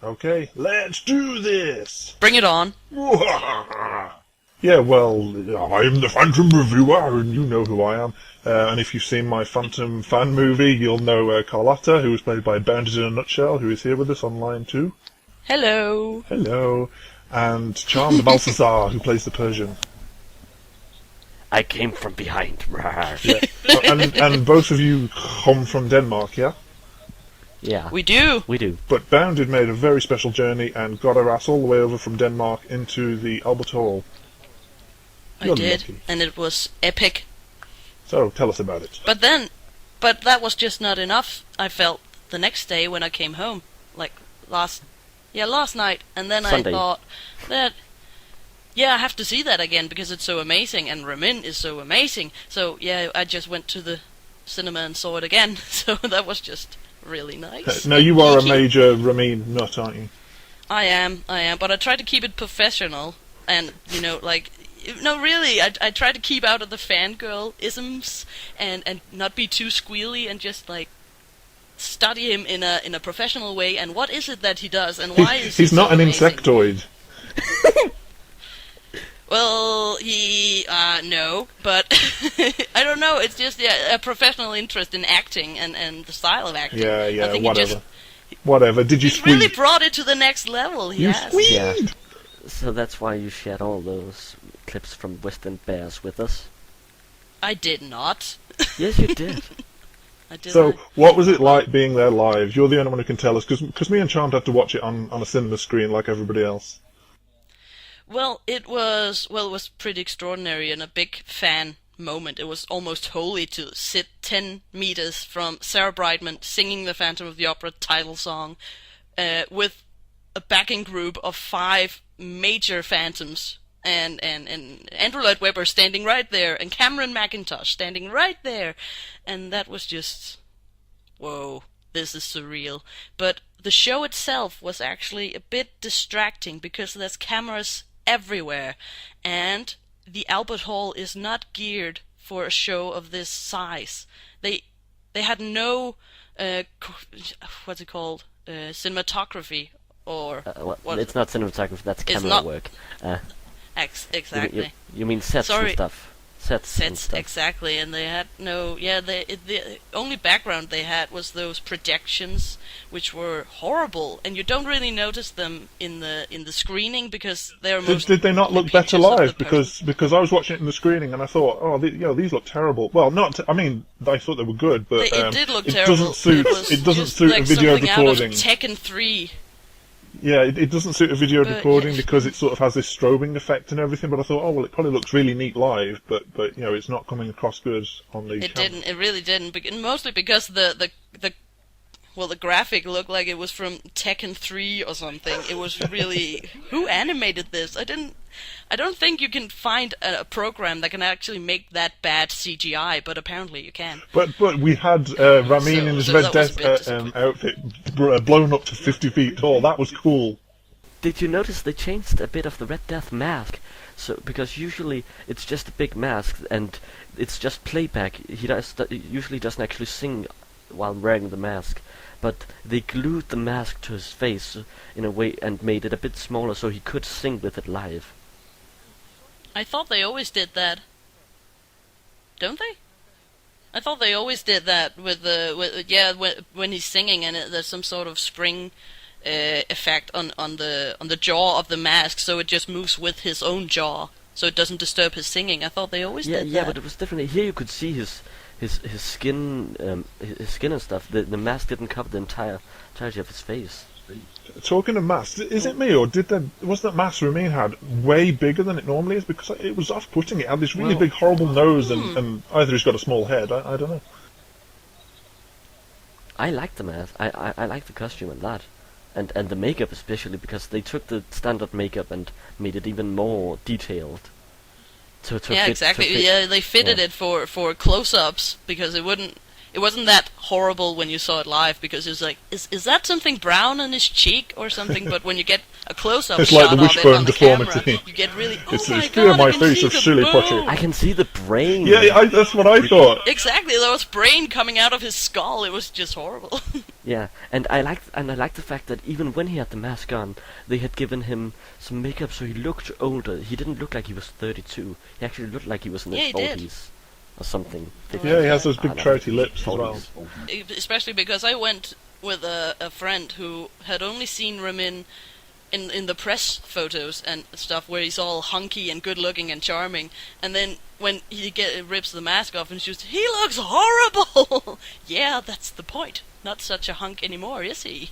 Okay, let's do this! Bring it on. Yeah, well, I'm the Phantom Reviewer, and you know who I am. And if you've seen my Phantom fan movie, you'll know Carlotta, who was played by Bounded in a Nutshell, who is here with us online too. Hello. Hello. And CharmedBalthazar, who plays the Persian. I came from behind. Yeah. And both of you come from Denmark, yeah? Yeah. We do. We do. But Bounded made a very special journey and got her ass all the way over from Denmark into the Albert Hall. I did, lucky. And it was epic. So, tell us about it. But that was just not enough, I felt, the next day when I came home. Like, last night. And then Sunday. I thought that, yeah, I have to see that again because it's so amazing, and Ramin is so amazing. So, yeah, I just went to the cinema and saw it again. So that was just really nice. Now, you are a major Ramin nut, aren't you? I am, but I try to keep it professional, and, you know, like... No, really, I try to keep out of the fangirl-isms and not be too squealy and just, like, study him in a professional way, and what is it that he does, and why is he's he not so an amazing? insectoid. Well, no, but I don't know, it's just a professional interest in acting and the style of acting. Yeah, whatever. Whatever, did you He's squeeze? really brought it to the next level, You squeezed! Yeah. So that's why you shared all those clips from Western Bears with us? I did not. Yes, you did. I did. So, what was it like being there live? You're the only one who can tell us, because me and Charmed had to watch it on a cinema screen like everybody else. Well, it was pretty extraordinary and a big fan moment. It was almost holy to sit 10 meters from Sarah Brightman singing the Phantom of the Opera title song with a backing group of 5 major Phantoms and Andrew Lloyd Webber standing right there and Cameron McIntosh standing right there, and that was just, whoa, this is surreal. But the show itself was actually a bit distracting because there's cameras everywhere, and the Albert Hall is not geared for a show of this size. They had no what's it called, cinematography. Or it's not cinematography, that's camera work. Exactly. You mean sets and stuff. Sets and stuff. Exactly, and they had no... Yeah, the only background they had was those projections, which were horrible, and you don't really notice them in the screening because they're Did they not look better live? Because I was watching it in the screening and I thought, these look terrible. Well, I thought they were good, but it did look terrible. It doesn't suit a video recording. Out of Tekken 3. Yeah, it doesn't suit a video recording because it sort of has this strobing effect and everything, but I thought, it probably looks really neat live, but it's not coming across good on the channel. It really didn't, mostly because the graphic looked like it was from Tekken 3 or something. It was really... Who animated this? I don't think you can find a program that can actually make that bad CGI, but apparently you can. But we had Ramin in his Red Death outfit blown up to 50 feet tall. That was cool. Did you notice they changed a bit of the Red Death mask? So because usually it's just a big mask and it's just playback. He usually doesn't actually sing while wearing the mask. But they glued the mask to his face in a way and made it a bit smaller so he could sing with it live. I thought they always did that. Don't they? I thought they always did that when he's singing and there's some sort of spring effect on the jaw of the mask, so it just moves with his own jaw, so it doesn't disturb his singing. I thought they always did that. Yeah, but it was different. Here you could see his skin, his skin and stuff. The mask didn't cover the entirety of his face. Talking of masks, is it me or was that mask Ramin had way bigger than it normally is? Because it was off-putting. It had this really big, horrible nose, and either he's got a small head. I don't know. I like the mask. I like the costume and that, and the makeup especially because they took the standard makeup and made it even more detailed. Exactly. They fitted it for close-ups because it wasn't that horrible when you saw it live because it was like, is that something brown on his cheek or something? But when you get a close-up it's shot like the of it on the deformity. camera, you get really, it's my fear God, my I can face see of the silly bone. potty. I can see the brain. Yeah, that's what I thought. Exactly, there was brain coming out of his skull. It was just horrible. Yeah, and I like the fact that even when he had the mask on, they had given him some makeup so he looked older. He didn't look like he was 32. He actually looked like he was in his Yeah, he did. 40s or something. Yeah, he has those big I don't know, trouty lips as 40s. well. Especially because I went with a friend who had only seen Ramin in the press photos and stuff where he's all hunky and good looking and charming, and then when he rips the mask off and shoots, he looks horrible. Yeah, that's the point. Not such a hunk anymore, is he?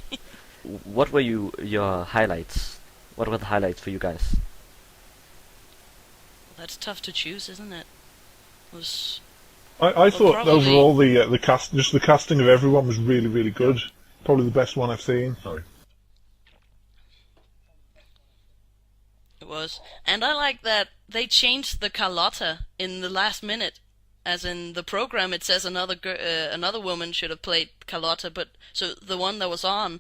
What were your highlights? What were the highlights for you guys? That's tough to choose, isn't it? Was I thought probably- overall the casting of everyone was really, really good. Probably the best one I've seen. Sorry. It was. And I like that they changed the Carlotta in the last minute. As in the program, it says another woman should have played Carlotta, but so the one that was on,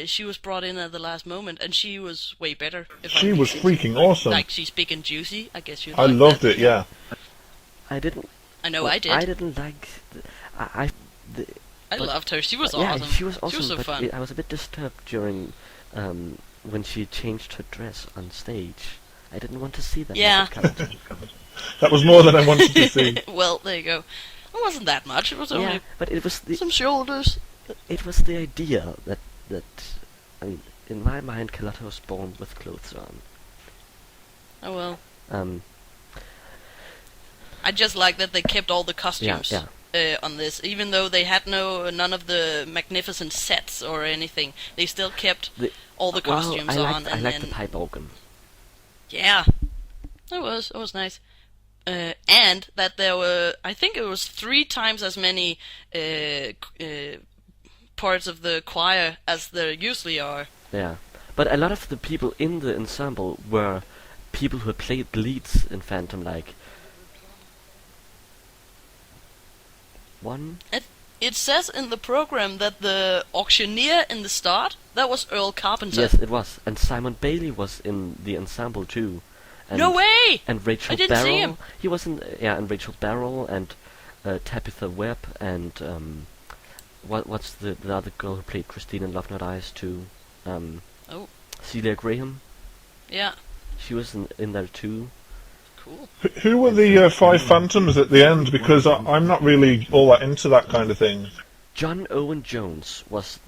she was brought in at the last moment, and she was way better. She was freaking awesome. Like she's big and juicy. I guess you. I loved it. Yeah. I didn't. I know well, I did. I didn't like. I but- loved her. She was yeah, awesome. she was awesome. She was so but fun. I was a bit disturbed during when she changed her dress on stage. I didn't want to see that. Yeah. That was more than I wanted to see. Well, there you go. It wasn't that much. It was only Yeah, but it was some shoulders. it was the idea that I mean, in my mind, Carlotta was born with clothes on. Oh well. Um, I just like that they kept all the costumes yeah. on this, even though they had none of the magnificent sets or anything. They still kept all the costumes well, on. I liked the pipe organ. Yeah, it was nice. And that there were, I think it was 3 times as many parts of the choir as there usually are. Yeah, but a lot of the people in the ensemble were people who had played leads in Phantom, like one. It says in the program that the auctioneer in the start, that was Earl Carpenter. Yes, it was, and Simon Bailey was in the ensemble too. And, No way! And Rachel I didn't Barrell. see him. He was in, and Rachel Barrell and Tabitha Webb and what's the other girl who played Christine in Love Not Eyes too? Oh. Celia Graham. Yeah, She was in there too. cool. Who were the 5 phantoms at the end? Because I'm not really all that into that kind of thing. John Owen Jones was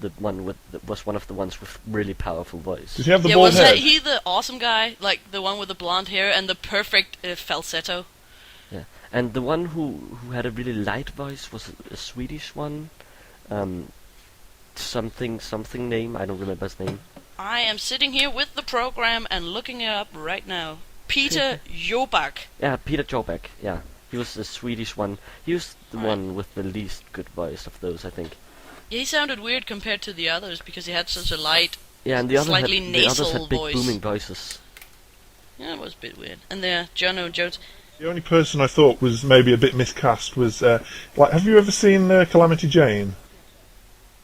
was one of the ones with really powerful voice. Did he have the Yeah, bald was head? he the awesome guy? Like the one with the blonde hair and the perfect falsetto? Yeah, and the one who had a really light voice was a Swedish one, something name. I don't remember his name. I am sitting here with the program and looking it up right now. Peter Jöback. Yeah, Peter Jöback. Yeah, he was the Swedish one. He was the Right. one with the least good voice of those, I think. Yeah, he sounded weird compared to the others because he had such a light, Yeah, and the others slightly the others nasal had big voice. booming voices. Yeah, it was a bit weird. And there, John Owen Jones. The only person I thought was maybe a bit miscast was have you ever seen Calamity Jane?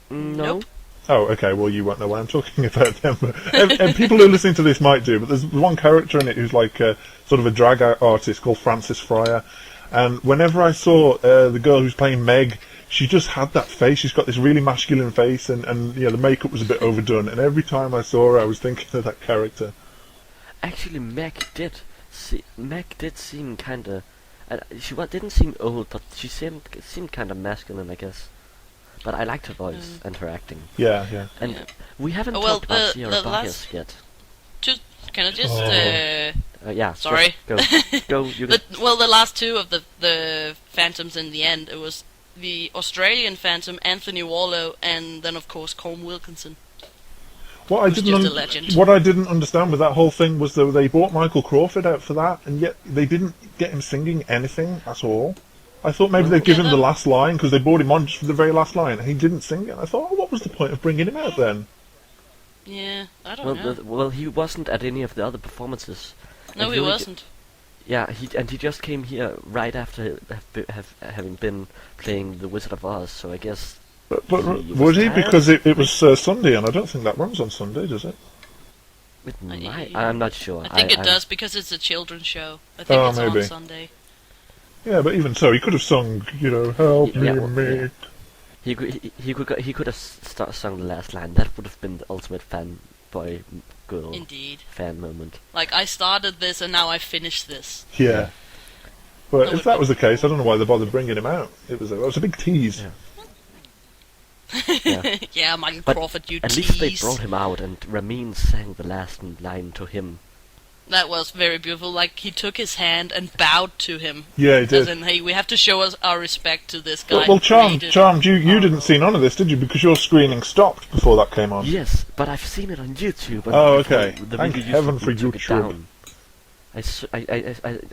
No. Nope. Oh, okay. Well, you won't know why I'm talking about them. And people who are listening to this might do, but there's one character in it who's like sort of a drag artist called Frances Fryer. And whenever I saw the girl who's playing Meg, she just had that face. She's got this really masculine face, and the makeup was a bit overdone. And every time I saw her, I was thinking of that character. Actually, Meg did seem kind of. Didn't seem old, but she seemed kind of masculine, I guess. But I liked her voice and her acting. Yeah, yeah. And Yeah. we haven't Oh, well, talked about the Sierra Boggess last- yet. Can I just... Yeah. Sorry. Just go. You go. the last 2 of the Phantoms in the end, it was the Australian Phantom, Anthony Warlow, and then of course Colm Wilkinson. What Who's just a legend. What I didn't understand with that whole thing was that they bought Michael Crawford out for that, and yet they didn't get him singing anything at all. I thought maybe they'd give him the last line because they brought him on just for the very last line, and he didn't sing it. I thought, oh, what was the point of bringing him out then? Yeah, I don't know. Well, he wasn't at any of the other performances. No, And he only wasn't. Yeah, he just came here right after having been playing The Wizard of Oz. So I guess. But He was would he? tired? Because it was Sunday, and I don't think that runs on Sunday, does it? It might. I'm not sure. I think it does because it's a children's show. I think it's maybe. on Sunday. Yeah, but even so, he could have sung, help Yeah, me well, make... He could have sung the last line. That would have been the ultimate fanboy girl Indeed. fan moment. Like, I started this and now I finished this. Yeah. Well, That if would that be- was the case, I don't know why they bothered bringing him out. It was a big tease. Yeah. Yeah. Yeah, Michael But Crawford, you At tease. least they brought him out, and Ramin sang the last line to him. That was very beautiful. Like, he took his hand and bowed to him. Yeah, he As did. in, hey, we have to show us our respect to this guy. Well, who created- Charmed, you didn't see none of this, did you? Because your screening stopped before that came on. Yes, but I've seen it on YouTube. And Oh, before okay. The Thank really heaven useful for group took it YouTube. down.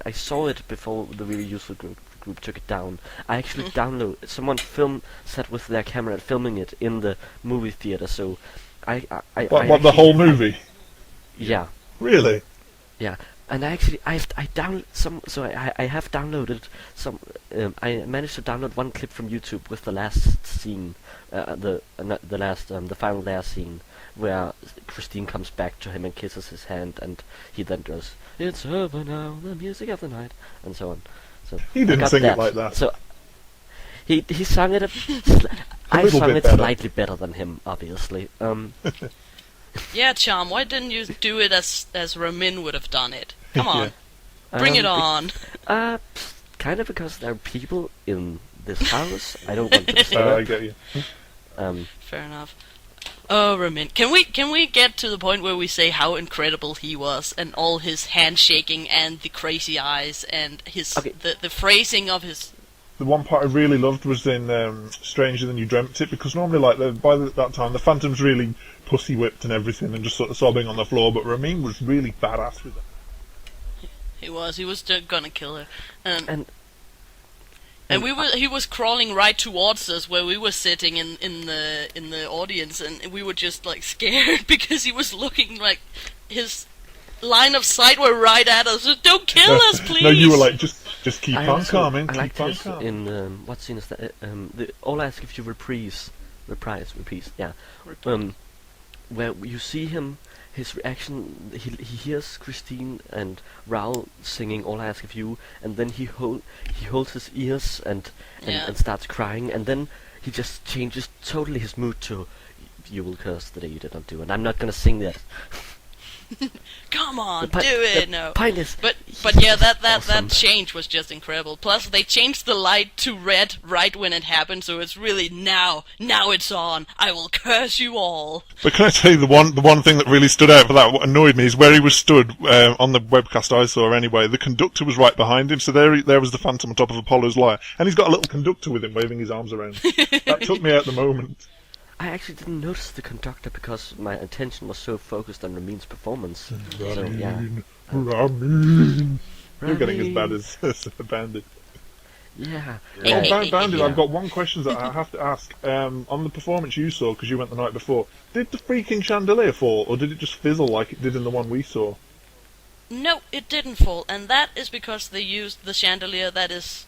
I saw it before the really useful group took it down. I actually downloaded. Someone sat with their camera filming it in the movie theater. So I What, the whole movie? Yeah, Really? yeah. And I actually I downloaded some. So I have downloaded some. I managed to download one clip from YouTube with the last scene, the final last scene, where Christine comes back to him and kisses his hand, and he then goes, "It's over now, the music of the night," and so on. So He I didn't got sing it like that. So he sung it. I little sung bit it better. slightly better than him, obviously. Yeah, Charm, why didn't you do it as Ramin would have done it? Come on, Yeah. bring it on. Kind of because there are people in this house. I don't want to I disturb. get you. Fair enough. Oh, Ramin, can we get to the point where we say how incredible he was, and all his handshaking and the crazy eyes and his Okay. the phrasing of his. The one part I really loved was in Stranger Than You Dreamt It, because normally, like, that time, the Phantom's really pussy-whipped and everything and just sort of sobbing on the floor, but Ramin was really badass with it. He was gonna kill her, And he was crawling right towards us where we were sitting in the audience, and we were just like scared because he was looking like his line of sight were right at us. Don't kill us, please. No, you were like, just keep I on also- calming, I keep liked on his calming. in what scene is that? The All I Ask If You reprise. Yeah. Where you see him, his reaction. He hears Christine and Raoul singing All I Ask of You, and then he holds his ears and Yeah. starts crying, and then he just changes totally his mood to, "You will curse the day you did not do," and I'm not gonna sing that. Come on, The pi- do it. the No. point is, But he's yeah, that awesome. change was just incredible. Plus, they changed the light to red right when it happened, so it's really now it's on. I will curse you all. But can I tell you the one thing that really stood out for that, what annoyed me, is where he was stood on the webcast I saw anyway. The conductor was right behind him, so there was the Phantom on top of Apollo's lyre, and he's got a little conductor with him waving his arms around. That took me out the moment. I actually didn't notice the conductor because my attention was so focused on Ramin's performance. So yeah. Ramin. You're getting as Ramin. bad as Bandit. Yeah. Oh, Bandit, Yeah. I've got one question that I have to ask. On the performance you saw, because you went the night before, did the freaking chandelier fall, or did it just fizzle like it did in the one we saw? No, it didn't fall, and that is because they used the chandelier that is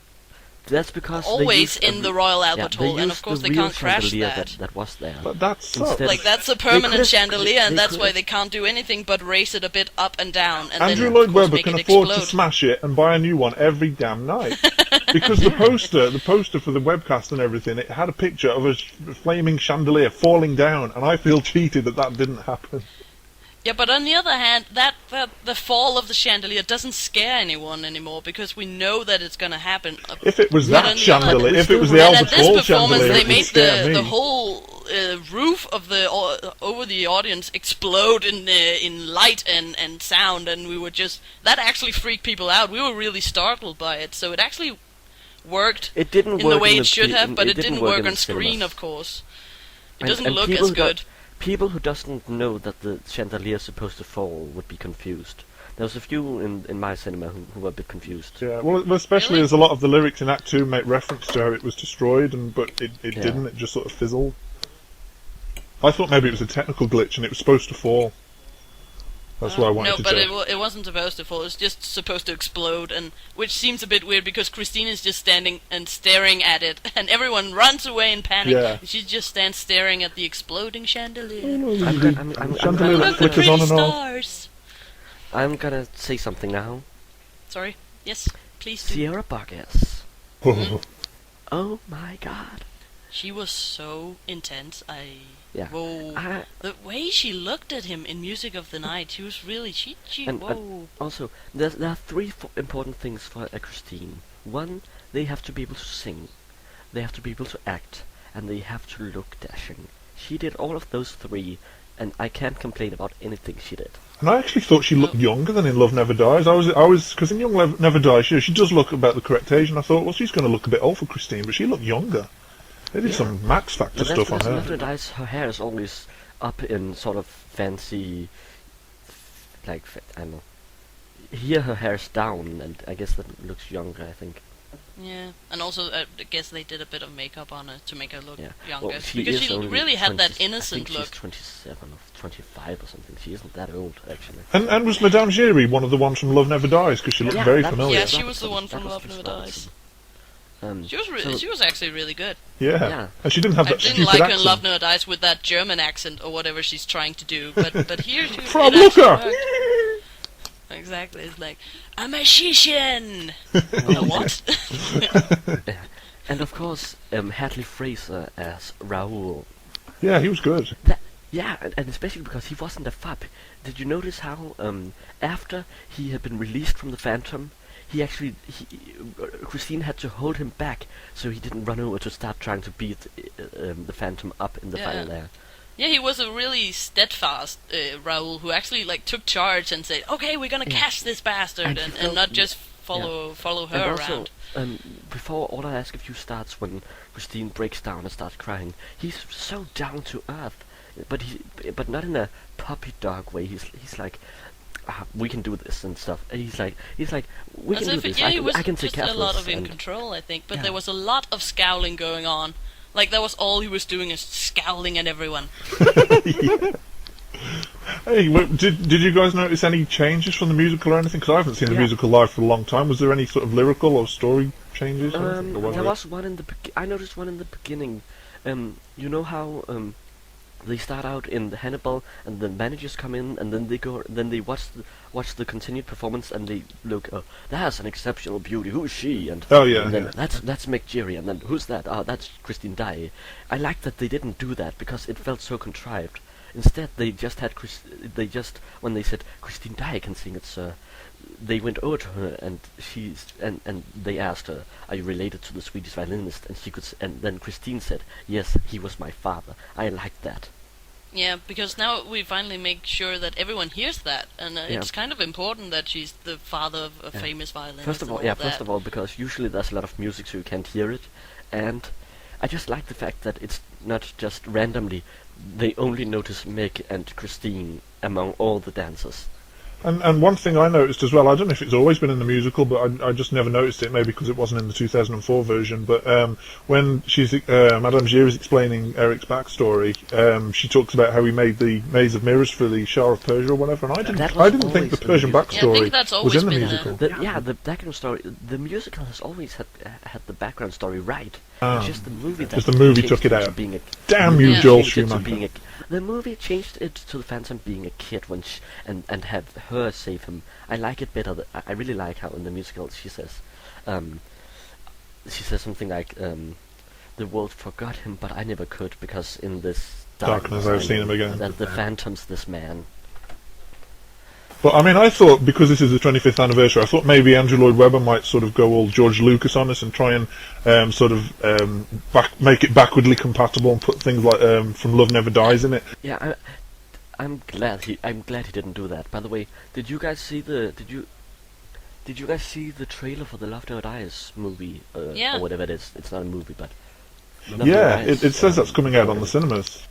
That's because they always used in the Royal Albert they Hall, and used of course the they real can't crash chandelier that. that was there. But that sucks. Instead- Like, that's a They permanent could've- chandelier, and they that's why could've- they can't do anything but raise it a bit up and down, and Andrew then Lloyd of course Webber make can it afford explode. to smash it and buy a new one every damn night. Because the poster for the webcast and everything, it had a picture of a flaming chandelier falling down, and I feel cheated that didn't happen. Yeah, but on the other hand, that the fall of the chandelier doesn't scare anyone anymore because we know that it's going to happen. If it was But that on the other hand, chandelier, if it was still the And Albert at this Hall performance, chandelier, they it would made scare me. the whole roof of the over the audience explode in light and sound, and we were just that actually freaked people out. We were really startled by it, so it actually worked It didn't in work the way in it should have, but it didn't work in on the screen, cinemas. of course. It And- doesn't and look people as who got- good. People who doesn't know that the chandelier is supposed to fall would be confused. There was a few in my cinema who were a bit confused. Yeah, well, especially Really? as a lot of the lyrics in Act 2 make reference to how it was destroyed, but it Yeah. didn't, it just sort of fizzled. I thought maybe it was a technical glitch and it was supposed to fall. That's why I wanted No, to but check. it wasn't supposed to fall. It's just supposed to explode, and which seems a bit weird because Christine is just standing and staring at it, and everyone runs away in panic. Yeah. And she just stands staring at the exploding chandelier. Chandelier Look, that the flickers pretty on and off. stars. I'm gonna say something now. Sorry. Yes, please do. Sierra Boggess. Oh, Oh my god. She was so intense. Yeah. Whoa. The way she looked at him in Music of the Night, she was really... She And whoa. also, there are three important things for Christine. One, they have to be able to sing, they have to be able to act, and they have to look dashing. She did all of those three, and I can't complain about anything she did. And I actually thought she looked younger than in Love Never Dies. I was because in Young Never Dies, she does look about the correct age, and I thought, well, she's going to look a bit old for Christine, but she looked younger. They did some Max Factor stuff on her. Love Never Dies, her hair is always up in sort of fancy, like, I don't know. Here her hair's down, and I guess that looks younger, I think. Yeah, and also I guess they did a bit of makeup on her to make her look younger. Well, because she really had that innocent I think look. she's 27 or 25 or something. She isn't that old, actually. And was Madame Giry one of the ones from Love Never Dies? Because she looked very familiar. Yeah, she was the one from Love Never Dies. She was actually really good. Yeah. And she didn't have that I didn't stupid like her accent. in Love Never Dies with that German accent or whatever she's trying to do, but here she From it actually Luca! worked. Exactly, it's like, I'm a Shishin! A what? And of course, Hadley Fraser as Raoul. Yeah, he was good. And especially because he wasn't a fub. Did you notice how, after he had been released from the Phantom, Christine had to hold him back so he didn't run over to start trying to beat the Phantom up in the final there. Yeah, he was a really steadfast Raoul who actually took charge and said, "Okay, we're gonna catch this bastard," and not just follow her and also, around. Before All I Ask of You starts, when Christine breaks down and starts crying, he's so down to earth, but not in a puppy dog way. He's like, we can do this and stuff. And he's like, we can do this. I can take care of this. He was just a lot of in control, I think, but there was a lot of scowling going on. Like, that was all he was doing, is scowling at everyone. Hey, did you guys notice any changes from the musical or anything? Because I haven't seen the musical live for a long time. Was there any sort of lyrical or story changes? There was one in the I noticed one in the beginning. You know how they start out in the Hannibal, and the managers come in, and then they watch the continued performance, and they look, that's an exceptional beauty. Who is she? And then that's Mick Giry, and then who's that? Oh, that's Christine Daae. I liked that they didn't do that because it felt so contrived. Instead, they just had when they said Christine Daae can sing it, sir, they went over to her and they asked her, "Are you related to the Swedish violinist?" And then Christine said, "Yes, he was my father." I liked that. Yeah, because now we finally make sure that everyone hears that, and it's kind of important that she's the father of a famous violinist. First of all, because usually there's a lot of music, so you can't hear it, and I just like the fact that it's not just randomly. They only notice Meg and Christine among all the dancers. And one thing I noticed as well, I don't know if it's always been in the musical, but I just never noticed it, maybe because it wasn't in the 2004 version, but when Madame Giry is explaining Eric's backstory, she talks about how he made the Maze of Mirrors for the Shah of Persia or whatever, and I didn't think the Persian backstory was in the musical. The background story, the musical has always had the background story right. It's just the movie took it out. Damn you, Joel Schumacher. The movie changed it to the Phantom being a kid and have her save him. I like it better. I really like how in the musical she says something like, "The world forgot him, but I never could, because in this darkness I've seen him again." That the Phantom's this man. But I mean, I thought, because this is the 25th anniversary, I thought maybe Andrew Lloyd Webber might sort of go all George Lucas on us and try and make it backwardly compatible and put things like from Love Never Dies in it. Yeah, I'm glad he didn't do that. By the way, did you guys see the trailer for the Love Never Dies movie or whatever it is? It's not a movie, but it says that's coming out on the cinemas.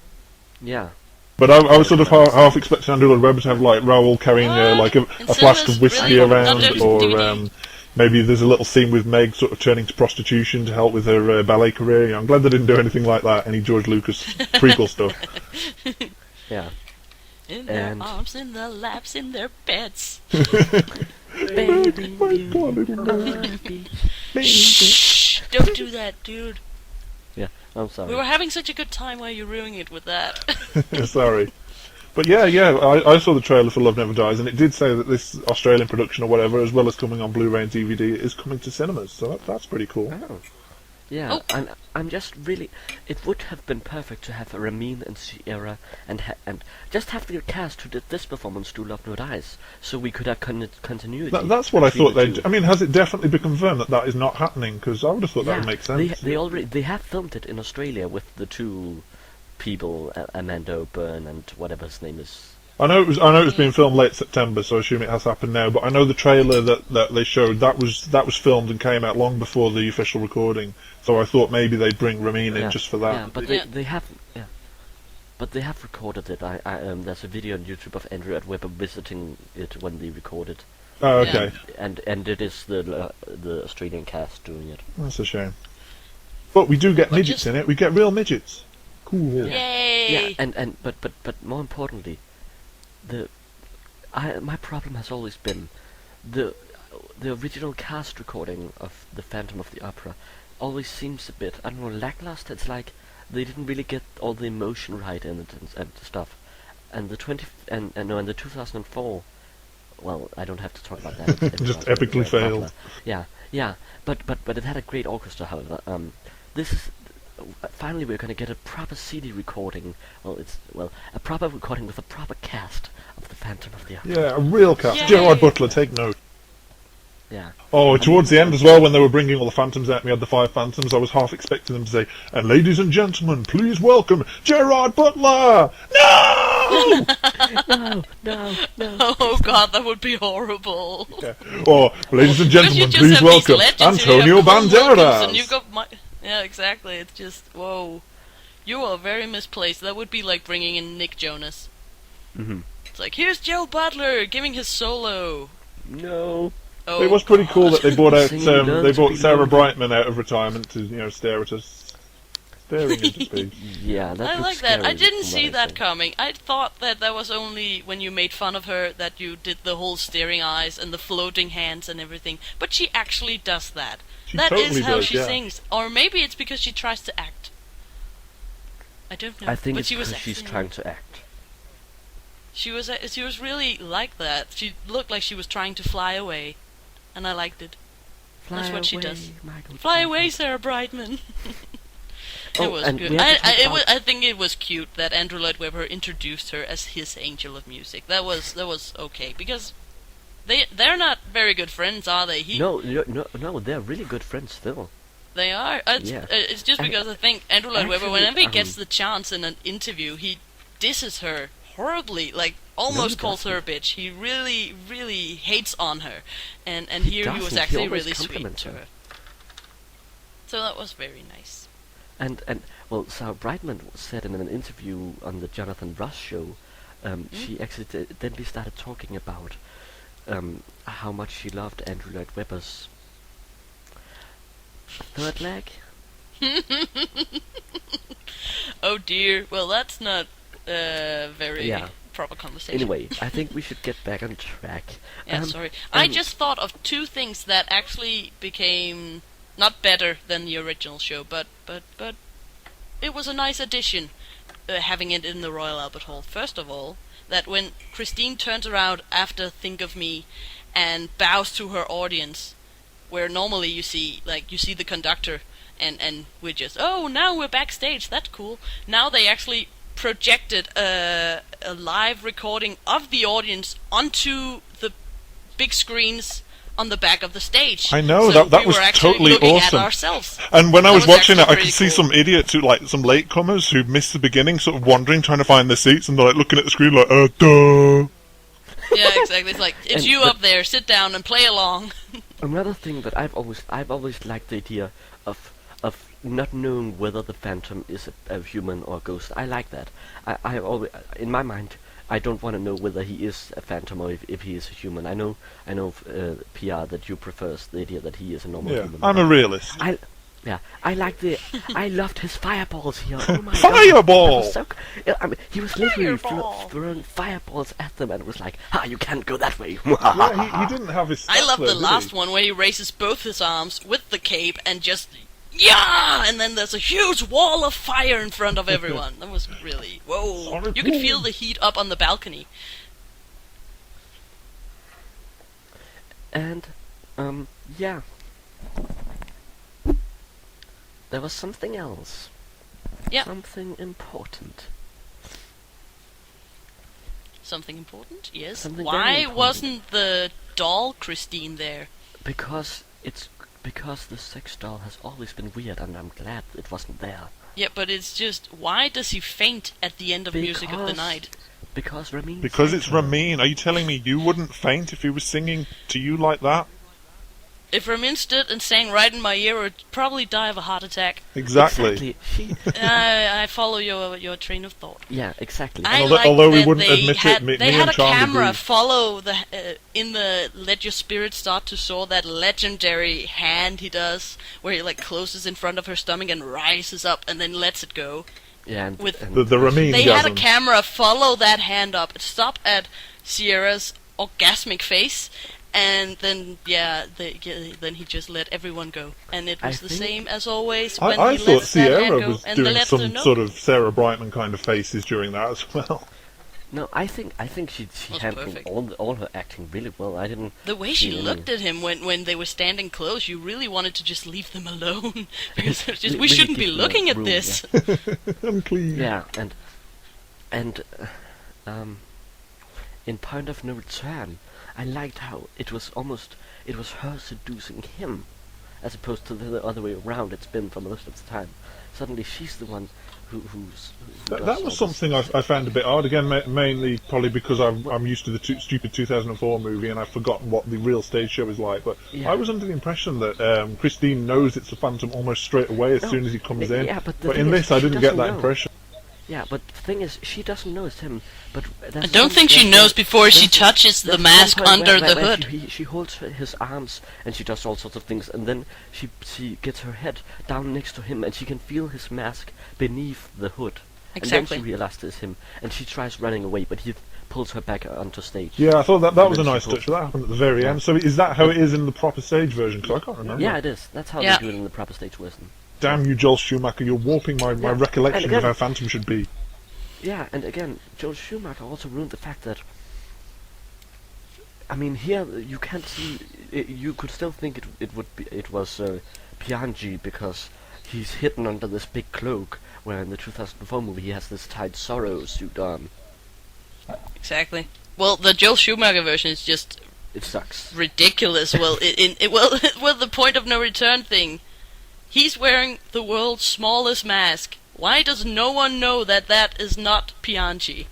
Yeah. But I was sort of half expecting Andrew Lloyd Webber to have like Raoul carrying a flask of whiskey around, or maybe there's a little scene with Meg sort of turning to prostitution to help with her ballet career. I'm glad they didn't do anything like that. Any George Lucas prequel stuff. Yeah. In their arms, in their laps, in their beds. Baby, my poor little baby. Shh! Don't do that, dude. Yeah, I'm sorry. We were having such a good time while you're ruining it with that. Sorry. But I saw the trailer for Love Never Dies, and it did say that this Australian production or whatever, as well as coming on Blu-ray and DVD, is coming to cinemas. So that's pretty cool. Oh. Yeah, Oh. I'm just really. It would have been perfect to have Ramin and Sierra and just have the cast who did this performance do Love No Dice, so we could have continuity. That's what I between thought the they'd. two. I mean, has it definitely been confirmed that is not happening? Because I would have thought that would make sense. They have filmed it in Australia with the two people, Amanda O'Byrne and whatever his name is. I know it was being filmed late September, so I assume it has happened now. But I know the trailer that they showed that was filmed and came out long before the official recording. So I thought maybe they'd bring Ramin in just for that. Yeah, but they have. Yeah. But they have recorded it. There's a video on YouTube of Andrew Lloyd Webber visiting it when they recorded. Oh, okay. And it is the Australian cast doing it. That's a shame. But we do get midgets in it. We get real midgets. Cool. Yay! Yeah, but more importantly, my problem has always been the original cast recording of the Phantom of the Opera always seems a bit, I don't know, lackluster. It's like they didn't really get all the emotion right in it and stuff. And the 2004. Well, I don't have to talk about that. It's Just about epically failed. Yeah. But it had a great orchestra, however. This is finally we're going to get a proper CD recording. A proper recording with a proper cast of the Phantom of the Opera. Yeah, a real cast. Yay! Gerard Butler, take note. Yeah. Oh, towards the end as well, when they were bringing all the Phantoms out, we had the 5 Phantoms, I was half expecting them to say, "And ladies and gentlemen, please welcome Gerard Butler!" No! No. Oh god, that would be horrible. Yeah. Or, ladies and Because you gentlemen, just please have welcome these legends and Antonio you have Paul Williams Banderas! and you've got yeah, exactly. It's just, whoa. You are very misplaced. That would be like bringing in Nick Jonas. Mm-hmm. It's like, here's Joe Butler giving his solo. No. Oh, It was pretty cool that they brought out Singing they Learn to brought Be Sarah Lonely. Brightman out of retirement to stare at us, staring into space. Yeah, that I looks like that. I scary didn't from see what I that see. coming. I thought that was only when you made fun of her that you did the whole staring eyes and the floating hands and everything. But she actually does that. She That totally is how does, she yeah. sings. Or maybe it's because she tries to act. I don't know. I think but it's she was because she's acting. trying to act. She was really like that. She looked like she was trying to fly away, and I liked it. That's what she does. Michael, Fly away, Sarah Brightman. Oh, It was and good. we have to talk about- I think it was cute that Andrew Lloyd Webber introduced her as his angel of music. That was okay because they're not very good friends, are they? No, they're really good friends still. They are. It's just And because I think Andrew Lloyd Webber, actually, whenever he gets the chance in an interview, he disses her horribly, like almost he calls her a doesn't. bitch. He really, really hates on her, and here he was doesn't. He actually always really sweet compliments to her. her. So that was very nice. And Sarah Brightman said in an interview on the Jonathan Ross show, she accidentally started talking about how much she loved Andrew Lloyd Webber's third leg. Oh dear. Well, that's not very Yeah. proper conversation. Anyway, I think we should get back on track. Yeah, sorry. I just thought of two things that actually became not better than the original show, but it was a nice addition having it in the Royal Albert Hall. First of all, that when Christine turns around after Think of Me and bows to her audience, where normally you see the conductor and we're just, oh, now we're backstage, that's cool. Now they actually projected a live recording of the audience onto the big screens on the back of the stage. I know, So that we was were actually totally looking awesome. At ourselves. And when I That was was watching it, actually I could pretty see cool. some idiots who, like, some latecomers who missed the beginning, sort of wandering, trying to find their seats, and they're like looking at the screen like, duh. Yeah, exactly. It's like, it's you up there, sit down and play along. Another thing that I've always liked the idea of not knowing whether the Phantom is a human or a ghost. I like that. I always, in my mind, I don't want to know whether he is a phantom or if he is a human. I know, PR, that you prefers the idea that he is a normal Yeah, human. I'm a realist. I like I loved his fireballs here. Oh my God, Fireball! that was so I mean, he was literally Fireball! throwing fireballs at them, and it was like, you can't go that way. Yeah, he didn't have his I stuff love there, the did last he? one where he raises both his arms with the cape and just, yeah! And then there's a huge wall of fire in front of everyone. That was really, whoa. Sorry, You could boom. feel the heat up on the balcony. And yeah. there was something else. Yeah. Something important. Something important? Yes. Something very Why important. wasn't the doll Christine there? Because the sex doll has always been weird, and I'm glad it wasn't there. Yeah, but it's just, why does he faint at the end of Music of the Night? Because Ramin. Because it's Ramin. Are you telling me you wouldn't faint if he was singing to you like that? If Ramin stood and sang right in my ear, I'd probably die of a heart attack. Exactly. I follow your train of thought. Yeah, exactly. Although we wouldn't admit it, me they had and a Charlie camera agreed. follow in the Let Your Spirit Start to Soar, that legendary hand he does, where he like closes in front of her stomach and rises up and then lets it go. Yeah, and, With and The Ramin They had a gasm. camera follow that hand up, stop at Sierra's orgasmic face, and then then he just let everyone go, and it was the same as always when I he thought lets that hand Sierra go was and doing lets her some know. sort of Sarah Brightman kind of faces during that as well. no, I think she Was handled perfect. all her acting really well. I didn't. The way see she any- looked at him when they were standing close, you really wanted to just leave them alone. Because it was just, we Really shouldn't be give them looking at room, this. Unclean. Yeah, and in Point of No Return, I liked how it was her seducing him, as opposed to the other way around. It's been for most of the time. Suddenly she's the one who That does all was this. something I found a bit odd. Again, mainly probably because I'm used to the stupid 2004 movie and I've forgotten what the real stage show is like. But Yeah. I was under the impression that Christine knows it's the Phantom almost straight away as No, soon as he comes in. yeah, but the But thing in is, this, I she didn't get doesn't that know. impression. Yeah, but the thing is, she doesn't know it's him. But I don't think she knows before she touches the mask under the hood. She holds his arms and she does all sorts of things, and then she gets her head down next to him and she can feel his mask beneath the hood. Exactly. And then she realizes it's him, and she tries running away, but he pulls her back onto stage. Yeah, I thought that And was a then nice she touch. pulls- That happened at the very Yeah. end. So is that how it is in the proper stage version? Because I can't remember. Yeah, it is. That's how Yeah. they do it in the proper stage version. Damn you, Joel Schumacher! You're warping my Yeah. recollection And of again- how Phantom should be. Yeah, and again, Joel Schumacher also ruined the fact that. I mean, here you can't see. You could still think it was Piangi because he's hidden under this big cloak. Where in the 2004 movie he has this tied sorrow suit on. Exactly. Well, the Joel Schumacher version is just It sucks. ridiculous. Well, well, the Point of No Return thing. He's wearing the world's smallest mask. Why does no one know that is not Piangi?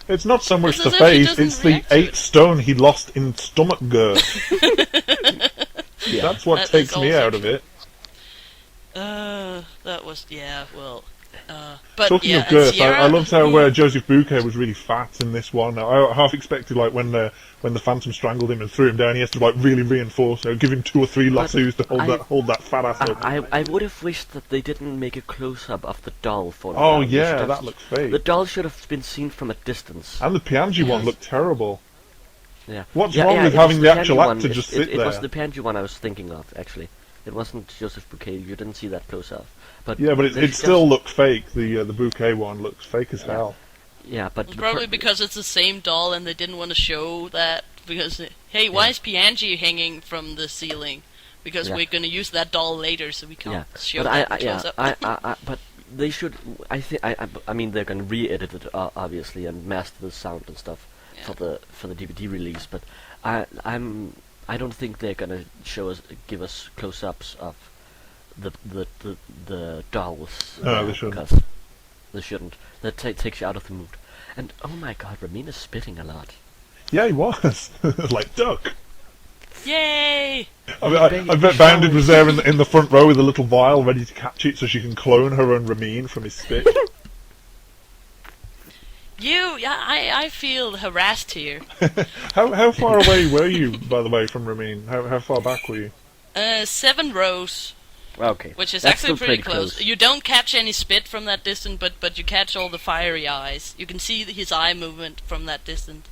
It's not so much It's the as if he face; doesn't it's the react to 8 it. stone he lost in stomach girth. Yeah. That's what That takes is me also out of true. it. That was, but Talking yeah, of girth, I Sierra, loved how Joseph Bouquet was really fat in this one. I half expected, like, when the Phantom strangled him and threw him down, he has to, like, really reinforce, give him 2 or 3 lassos to hold that fat ass up. I would have wished that they didn't make a close-up of the doll for Oh, now. They yeah, should have- that looks fake. The doll should have been seen from a distance. And the Piangi one Yes. looked terrible. Yeah. What's Yeah, wrong yeah, with it was having the Piangi actual one. actor just sit It was there? the Piangi one I was thinking of, actually. It wasn't Joseph Bouquet. You didn't see that close up. But Yeah, but they it should still just- looked fake. The Bouquet one looks fake as Yeah. hell. Yeah, but probably because it's the same doll and they didn't want to show that because hey, why is Piangi hanging from the ceiling? Because Yeah. we're going to use that doll later, so we can't show but that close up. but they should. I mean, they're gonna re-edit it obviously and master the sound and stuff Yeah. for the DVD release. But I don't think they're gonna give us close-ups of the dolls. No, they shouldn't. Because they shouldn't. That takes you out of the mood. And oh my God, Ramin is spitting a lot. Yeah, he was. Like, duck. Yay! I bet Bounded was there in the front row with a little vial ready to catch it so she can clone her own Ramin from his spit. I feel harassed here. How far away were you, by the way, from Ramin? How far back were you? 7 rows, Okay, which is that's actually still pretty close. You don't catch any spit from that distance, but you catch all the fiery eyes. You can see his eye movement from that distance,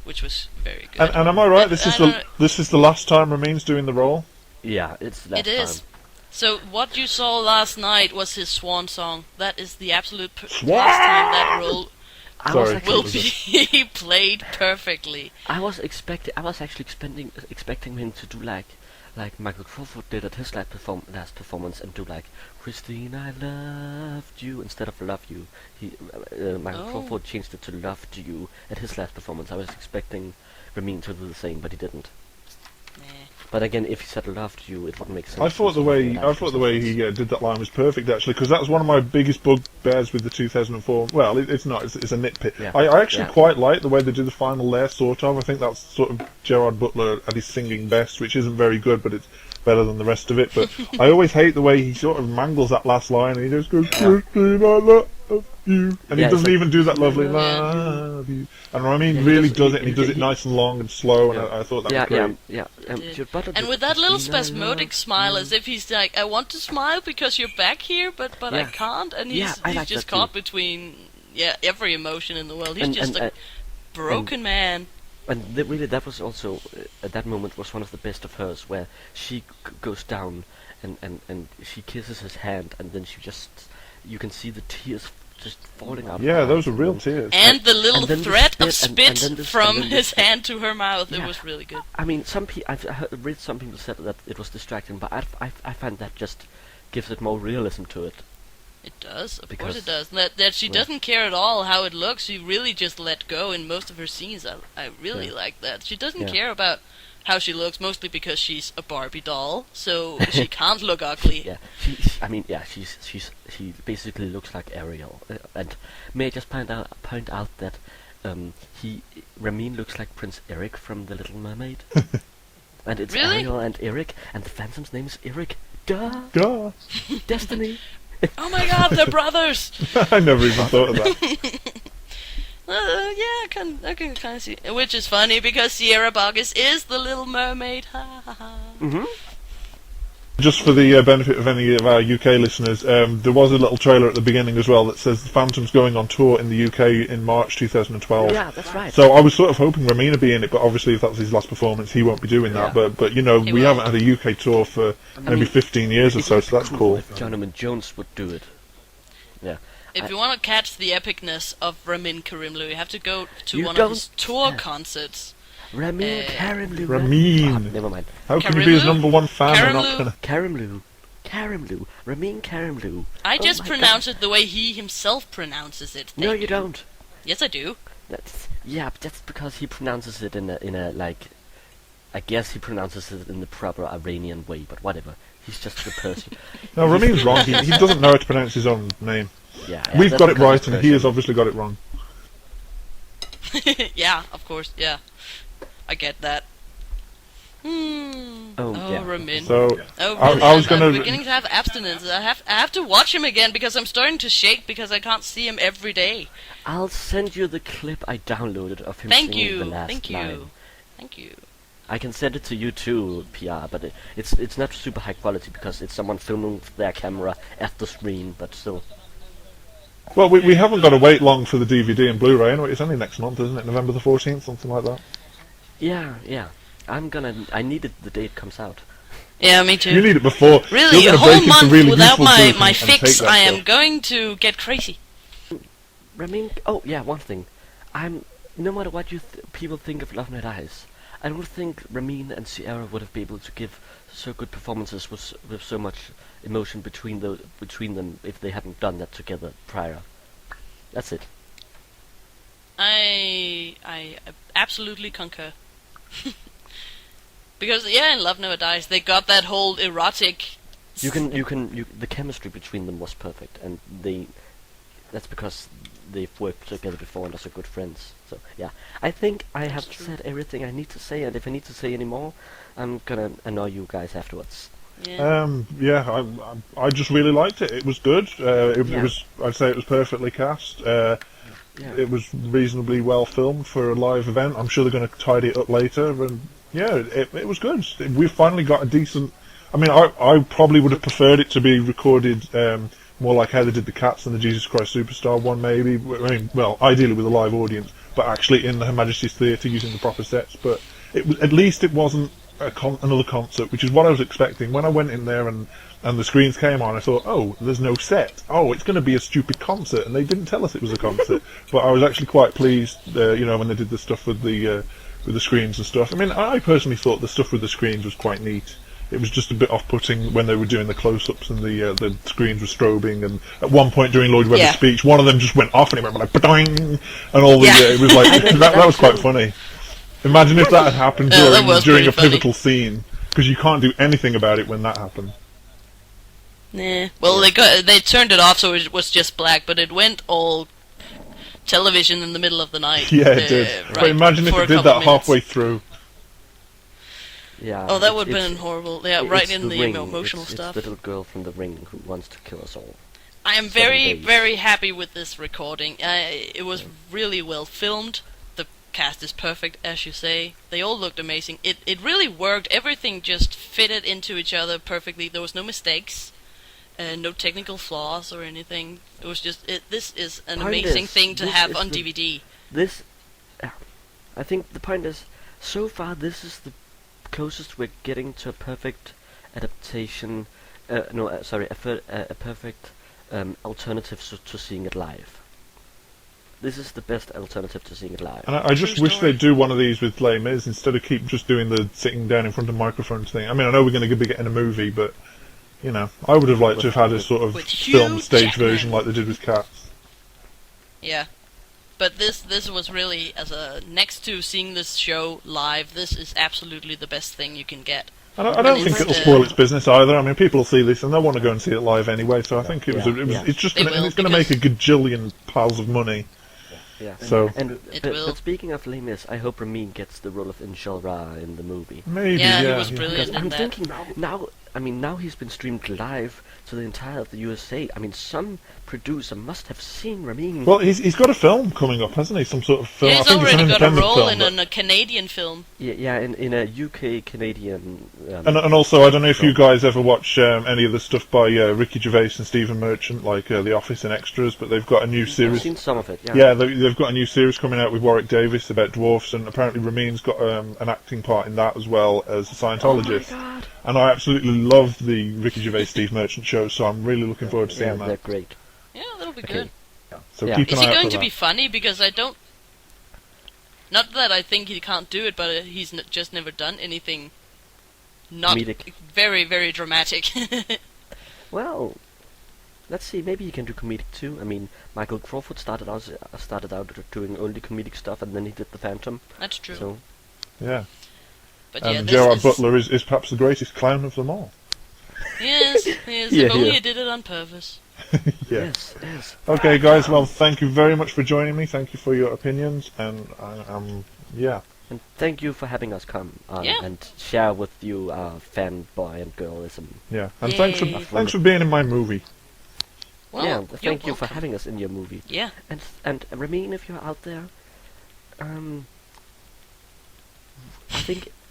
which was very good. And am I right? But This is the last time Ramin's doing the role. Yeah, it's that It is. time. So what you saw last night was his swan song. That is the absolute Swan! last time that role I was Sorry. actually will be played perfectly. I was actually expecting him to do like like Michael Crawford did at his last performance, and do like "Christine, I loved you" instead of "love you." Michael Crawford changed it to "loved you" at his last performance. I was expecting Ramin to do the same, but he didn't. Nah. But again, if he said "loved you," it wouldn't make sense. I thought the way he did that line was perfect, actually, because that was one of my biggest bugbears with the 2004. Well, it's not. It's a nitpick. Yeah. I actually quite like the way they do the final there, sort of. I think that's sort of Gerard Butler at his singing best, which isn't very good, but it's better than the rest of it. But I always hate the way he sort of mangles that last line, and he just goes, "Christine, I love you," and he doesn't even do that lovely "love you." And Ramin really does it, and he does it nice and long and slow, and I thought that was great. And with that little spasmodic smile, as if he's like, "I want to smile because you're back here, but I can't," and he's just caught between every emotion in the world. He's just a broken man. And really, that was also at that moment was one of the best of hers, where she goes down and she kisses his hand, and then you can see the tears just falling out. Yeah, those are real tears. And the little thread of spit from his hand to her mouth. It was really good. I mean, I've read some people said that it was distracting, but I find that just gives it more realism to it. It does, of course it does. That she doesn't care at all how it looks. She really just let go in most of her scenes. I really like that. She doesn't care about how she looks, mostly because she's a Barbie doll, so she can't look ugly. Yeah, she basically looks like Ariel. And may I just point out that Ramin looks like Prince Eric from The Little Mermaid. And it's Ariel and Eric, and the Phantom's name is Eric. Duh! Destiny! Oh my god, they're brothers! I never even thought of that. I can kind of see it. Which is funny, because Sierra Boggess is the Little Mermaid. Ha ha ha. Mm-hmm. Just for the benefit of any of our UK listeners, there was a little trailer at the beginning as well that says the Phantom's going on tour in the UK in March 2012. Yeah, that's right. So I was sort of hoping Ramin would be in it, but obviously if that's his last performance, he won't be doing that. But you know, we haven't had a UK tour for maybe 15 years or so that's cool. If Jonathan Jones would do it. Yeah. If you want to catch the epicness of Ramin Karimloo, you have to go to one of his tour concerts. Ramin Karimloo. Ramin. Never mind. How can you be his number one fan and not gonna... Karimloo. Ramin Karimloo. I just pronounce it the way he himself pronounces it. No, you don't. Yes, I do. But that's because he pronounces it in a like... I guess he pronounces it in the proper Iranian way, but whatever. He's just a person. No, Ramin's wrong. He doesn't know how to pronounce his own name. Yeah, We've got it right, and he has obviously got it wrong. Yeah, of course, yeah. I get that. Ramin. So, really? I was I'm beginning to have abstinence. I have to watch him again, because I'm starting to shake because I can't see him every day. I'll send you the clip I downloaded of him singing the last line. Thank you. I can send it to you too, PR, but it's not super high quality because it's someone filming with their camera at the screen, but still. Well, we haven't got to wait long for the DVD and Blu-ray anyway. It's only next month, isn't it? November the 14th, something like that. Yeah. I need it the day it comes out. Yeah, me too. You need it before. Really, a whole month without my fix, I am going to get crazy. Ramin, one thing. No matter what people think of Love Night Eyes, I don't think Ramin and Sierra would have been able to give so good performances with so much emotion between them if they hadn't done that together prior. That's it. I absolutely concur. Because in Love Never Dies they got that whole erotic. The chemistry between them was perfect, and that's because they've worked together before and are so good friends. So yeah, I think I have said everything I need to say, and if I need to say any more, I'm gonna annoy you guys afterwards. Yeah. I just really liked it. It was good. It was. I'd say it was perfectly cast. It was reasonably well filmed for a live event. I'm sure they're going to tidy it up later. And it was good. We finally got a decent. I mean, I probably would have preferred it to be recorded more like how they did the Cats and the Jesus Christ Superstar one, maybe. I mean, well, ideally with a live audience, but actually in Her Majesty's Theatre using the proper sets. But at least it wasn't another concert, which is what I was expecting. When I went in there and the screens came on, I thought, oh, there's no set. Oh, it's going to be a stupid concert, and they didn't tell us it was a concert. But I was actually quite pleased, when they did the stuff with the screens and stuff. I mean, I personally thought the stuff with the screens was quite neat. it was just a bit off-putting when they were doing the close-ups and the screens were strobing. And at one point during Lloyd Webber's speech, one of them just went off and it went like "Ba-doing!" and all the it was like that was quite funny. Imagine if that had happened during a pivotal scene, because you can't do anything about it when that happened. Nah. Well, they turned it off so it was just black, but it went all television in the middle of the night. Yeah, it did. Right, but imagine if it did that halfway through. Yeah. Oh, that would have been horrible. Yeah, right in the emotional it's stuff. It's the little girl from The Ring who wants to kill us all. I am very, very happy with this recording. It was really well filmed. The cast is perfect, as you say. They all looked amazing. It really worked. Everything just fitted into each other perfectly. There was no mistakes, no technical flaws or anything. It was just this is an amazing thing to have on DVD. I think the point is, so far this is the closest we're getting to a perfect adaptation. A perfect alternative to seeing it live. This is the best alternative to seeing it live. And I just wish they'd do one of these with Les Mis instead of keep just doing the sitting down in front of microphones thing. I mean, I know we're going to be getting a movie, but you know, I would have liked to have had a sort of film stage version like they did with Cats. Yeah. But this was really, next to seeing this show live, this is absolutely the best thing you can get. I don't think it'll spoil its business either. I mean, people will see this and they'll want to go and see it live anyway. So I think it's going to make a gajillion piles of money. Yeah. So but speaking of Les Mis, I hope Ramin gets the role of Inshallah in the movie. Maybe. Yeah, he was brilliant. I'm thinking now he's been streamed live to the entire of the USA. I mean, some producer must have seen Ramin. Well, he's got a film coming up, hasn't he? Some sort of film. Yeah, he's already got a role in a Canadian film. Yeah, in a UK Canadian. And also, I don't know if you guys ever watch any of the stuff by Ricky Gervais and Stephen Merchant, like The Office and Extras, but they've got a new series. I've seen some of it. Yeah. Yeah, they've got a new series coming out with Warwick Davis about dwarfs, and apparently Ramin's got an acting part in that as well as a Scientologist. Oh my God. And I absolutely love the Ricky Gervais Steve Merchant show, so I'm really looking forward to seeing that. They're great. Yeah, that'll be good. So keep an eye out for that. Is he going to be funny? Because I don't... Not that I think he can't do it, but he's just never done anything not comedic. Very, very dramatic. Well, let's see. Maybe he can do comedic too. I mean, Michael Crawford started out doing only comedic stuff, and then he did the Phantom. That's true. So, yeah. But And Gerard Butler is perhaps the greatest clown of them all. Yes, if only he did it on purpose. Yes. Okay, guys. Well, thank you very much for joining me. Thank you for your opinions, and And thank you for having us come and share with you fanboy and girlism. Yeah, and thanks for being in my movie. Well, thank you for having us in your movie. Yeah. And Ramin, if you're out there,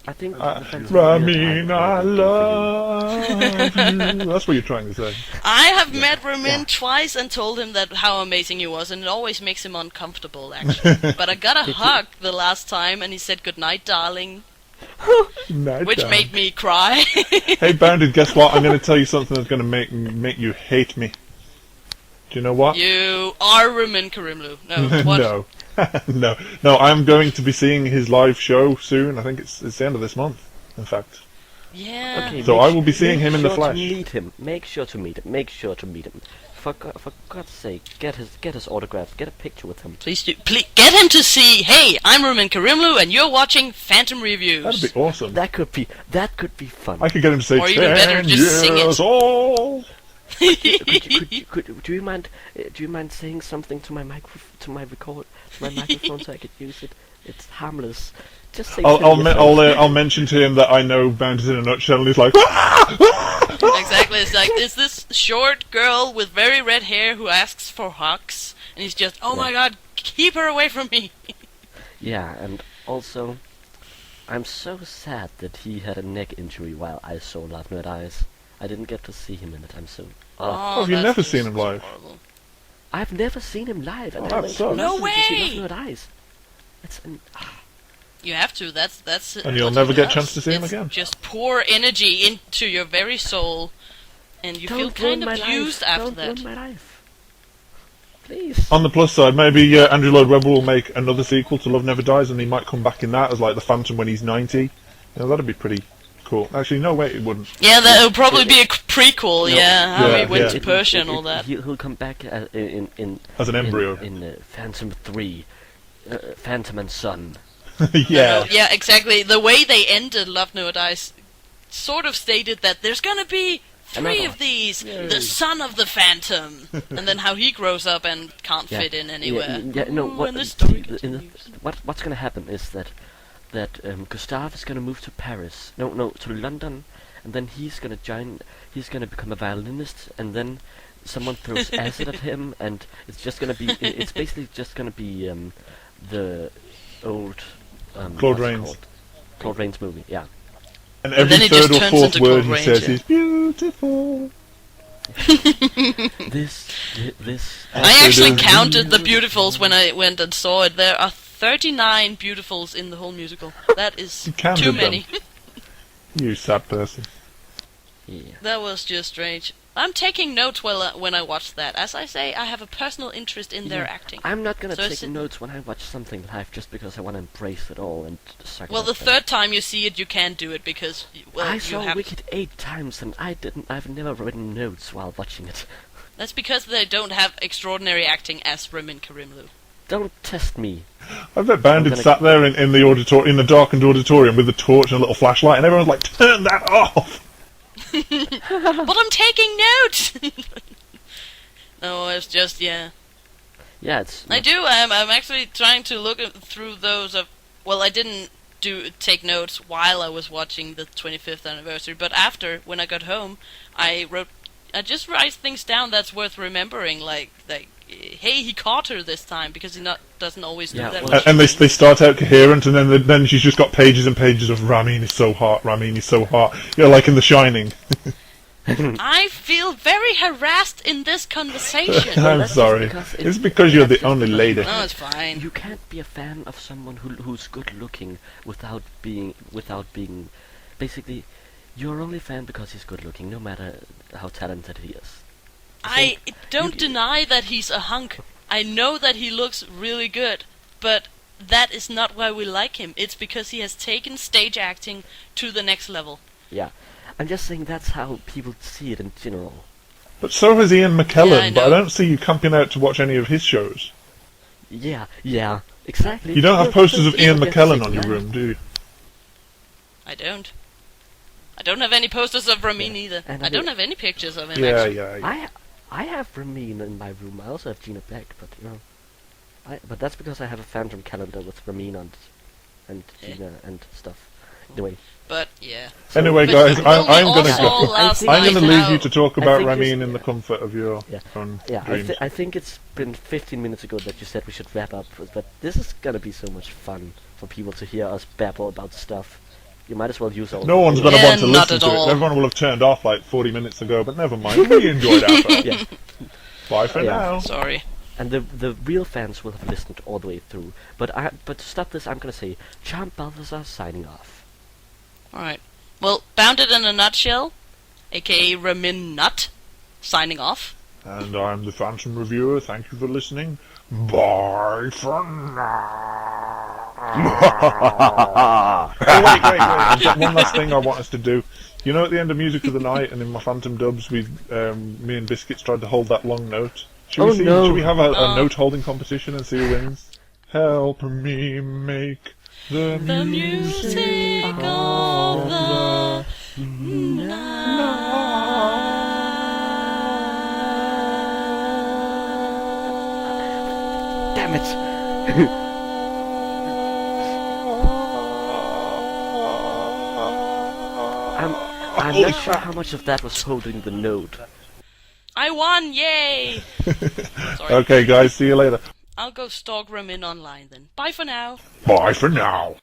I think Ramin, I love you. That's what you're trying to say. I have met Ramin twice and told him that how amazing he was, and it always makes him uncomfortable, actually. But I got a hug the last time, and he said, "Good night, darling," which made me cry. Hey, Bounded, guess what? I'm going to tell you something that's going to make you hate me. Do you know what? You are Ramin Karimloo. No, what? No, I'm going to be seeing his live show soon. I think it's the end of this month, in fact. Yeah. Okay, so I will be seeing him in the flesh. Make sure to meet him. For God's sake, get his autograph. Get a picture with him. Please get him to see. Hey, I'm Ramin Karimloo, and you're watching Phantom Reviews. That'd be awesome. That could be fun. I could get him to say, or even better, just sing it. Old. Do you mind saying something to my microphone so I could use it? It's harmless. Just say. I'll mention to him that I know Bounded in a nutshell, and he's like, Exactly. It's like, is this short girl with very red hair who asks for hugs, and he's just, oh my God, keep her away from me. Yeah, and also, I'm so sad that he had a neck injury while I saw Love Nerd Eyes. I didn't get to see him in it. I'm so. Oh, have you never seen him live? Horrible. I've never seen him live. And that sucks. No way! To see Love Nerd Eyes. You have to. That's. And you'll never get a chance to see him again. Just pour energy into your very soul, and you feel kind of used after that. Don't ruin my life. Please. On the plus side, maybe Andrew Lloyd Webber will make another sequel to Love Never Dies, and he might come back in that as like the Phantom when he's 90. You know, that'd be pretty cool. Actually, no, wait, it wouldn't. Yeah, that would probably be a prequel. Yeah, how he went to Persia and all that. He'll come back in As an embryo. in Phantom 3, Phantom and Son. Yeah. Yeah, exactly. The way they ended Love Never Dies sort of stated that there's gonna be 3 of these, the son of the Phantom, and then how he grows up and can't fit in anywhere. What's gonna happen is that Gustav is gonna move to Paris, to London, and then he's gonna become a violinist, and then someone throws acid at him, and it's basically just gonna be the old Claude Rains. Claude Rains movie, yeah. And every then it third just or turns fourth into word Claude he says Rains, is beautiful. This. I actually counted the beautifuls when I went and saw it. There are 39 beautifuls in the whole musical. That is You counted too them. many. You sad person. Yeah. That was just strange. I'm taking notes when I watch that. As I say, I have a personal interest in their acting. I'm not gonna So take it's- notes when I watch something live, just because I want to embrace it all and suck. Well, it the up. third time you see it, you can't do it because I you saw have. Wicked 8 times, and I've never written notes while watching it. That's because they don't have extraordinary acting as Ramin Karimloo. Don't test me. I bet Bounded gonna- sat there in the darkened auditorium with a torch and a little flashlight, and everyone's like, "Turn that off!" But I'm taking notes. No, it's just Yeah, it's. I do. I'm actually trying to look through those of. Well, I didn't take notes while I was watching the 25th anniversary, but after, when I got home, I just write things down that's worth remembering, like hey, he caught her this time, because he doesn't always do Yeah, that. well- much. And they start out coherent, and then she's just got pages and pages of Ramin is so hot, Ramin is so hot. You know, like in The Shining. I feel very harassed in this conversation. I'm that's sorry. because It's because you're the only lady. No, it's fine. You can't be a fan of someone who's good looking without being basically. You're only a fan because he's good looking, no matter how talented he is. I don't deny that he's a hunk. I know that he looks really good, but that is not why we like him. It's because he has taken stage acting to the next level. Yeah, I'm just saying that's how people see it in general. But so has Ian Yeah, I McKellen, but I know. don't see you camping out to watch any of his shows. Yeah, exactly. You don't have posters of Ian People get McKellen sick, on your man. room, do you? I don't. I don't have any posters of Ramin either. And I don't have any pictures of him, Yeah, actually. yeah. I have Ramin in my room. I also have Gina Black, but but that's because I have a Phantom calendar with Ramin on it, and Yeah. Gina and stuff. Anyway, But, yeah. Anyway, But guys, you told me I'm gonna also go. last I'm I'm night gonna leave how- you to talk I about think Ramin this- in the comfort of your Yeah. own yeah, dreams. I think it's been 15 minutes ago that you said we should wrap up, but this is gonna be so much fun for people to hear us babble about stuff. You might as well use all. No one's going to Yeah, want to not listen at to all. it. Everyone will have turned off like 40 minutes ago, but never mind. We enjoyed our fun. Yeah, Bye for Yeah. now. Sorry. and the real fans will have listened all the way through. But to stop this, I'm gonna say CharmedBalthazar signing off. Alright. Well, Bounded in a nutshell, aka Ramin Nut, signing off. And I'm the Phantom Reviewer. Thank you for listening. Bye for now. Oh, wait. I've got one last thing I want us to do. You know, at the end of Music of the Night and in my Phantom dubs, me and Biscuits tried to hold that long note. Should Oh, we no. Should we have a note holding competition and see who wins? Help me make the The music of the Damn it! I'm not sure how much of that was holding the note. I won, yay! Sorry. Okay, guys, see you later. I'll go stalk Ramin online then. Bye for now. Bye for now.